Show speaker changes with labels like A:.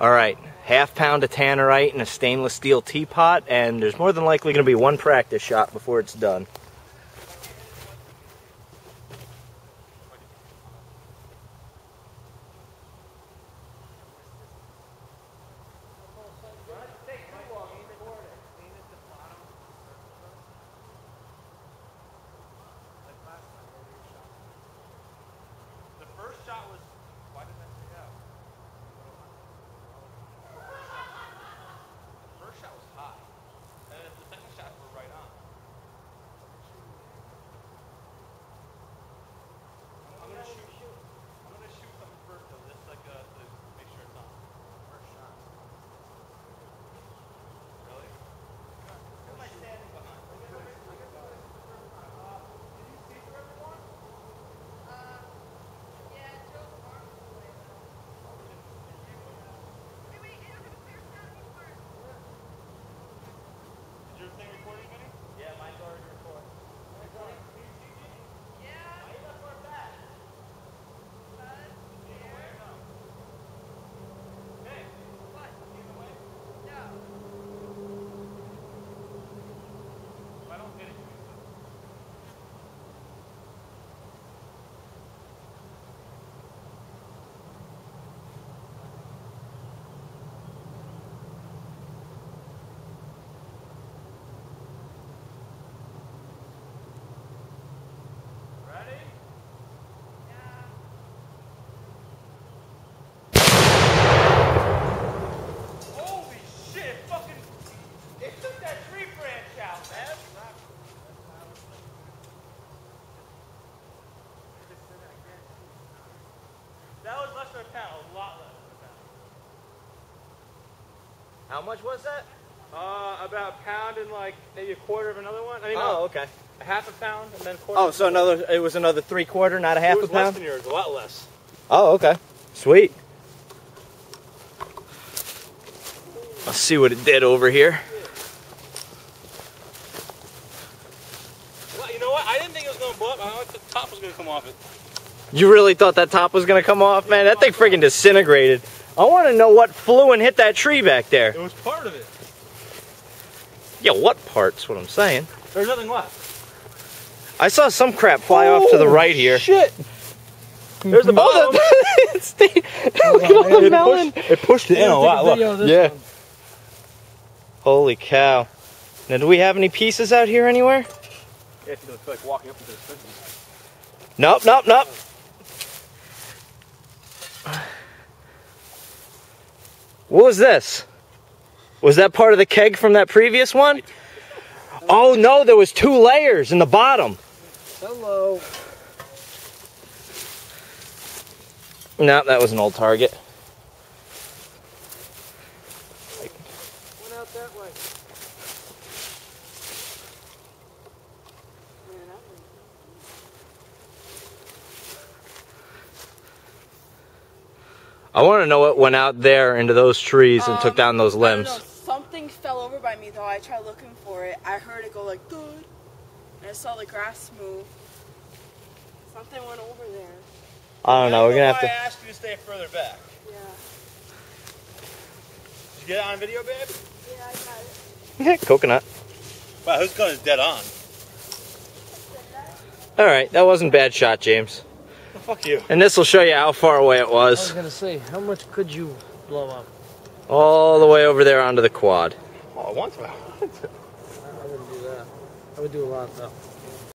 A: Alright, ½ pound of tannerite in a stainless steel teapot, and there's more than likely going to be one practice shot before it's done.
B: The first shot was, why did that stay out? The first shot was high, and then the second shots were right on. I'm gonna shoot something first though, just like to make sure it's on. First shot. Really? Who am I standing behind? Did you see through everyone? Is your thing recording, Vinny? Yeah, mine's already recording. Yeah. Why you that far back? In the way or no? Hey. What? In the way? No. If I don't hit it, you can do it. Ready? Yeah. Holy shit! Fucking, it took that tree branch out, man. That was less than a pound, a lot less than a pound.
A: How much was that?
B: About a pound and like maybe a quarter of another one. I mean,
A: Oh, okay.
B: a half a pound and then a quarter.
A: Oh, so it was another 3/4, not a half
B: It was
A: a
B: less
A: pound?
B: than yours, a lot less.
A: Oh, okay. Sweet. Let's see what it did over here.
B: Well, you know what? I didn't think it was going to blow up. I thought the top was going to come off it.
A: You really thought that top was going to come off, man? That thing freaking disintegrated. I want to know what flew and hit that tree back there.
B: It was part of it.
A: Yeah, what part's what I'm saying.
B: There's nothing left.
A: I saw some crap fly off to the right here.
B: Shit! There's the bottom.
A: Look at all the melon.
B: It pushed it in a lot. Look.
A: Yeah. Holy cow. Now, do we have any pieces out here anywhere?
B: Yeah, it's going to feel like walking up into the fence.
A: Nope, nope, nope. What was this? Was that part of the keg from that previous one? Oh no, there was 2 layers in the bottom.
C: Hello.
A: No, that was an old target.
C: Went out that way.
A: I want to know what went out there into those trees and took down those limbs.
C: I don't know. Something fell over by me though. I tried looking for it. I heard it go like good, and I saw the grass move. Something went over there.
A: I don't know. We're gonna have to.
B: I asked you to stay further back.
C: Yeah.
B: Did you get it on video, babe?
C: Yeah, I got it.
A: Coconut.
B: Wow, whose gun is dead on?
A: All right, that wasn't a bad shot, James.
B: Oh, fuck you.
A: And this will show you how far away it
D: I was
A: was.
D: gonna say, how much could you blow up?
A: All the way over there onto the quad.
B: Oh, I want to.
D: I wouldn't do that. I would do a lot though.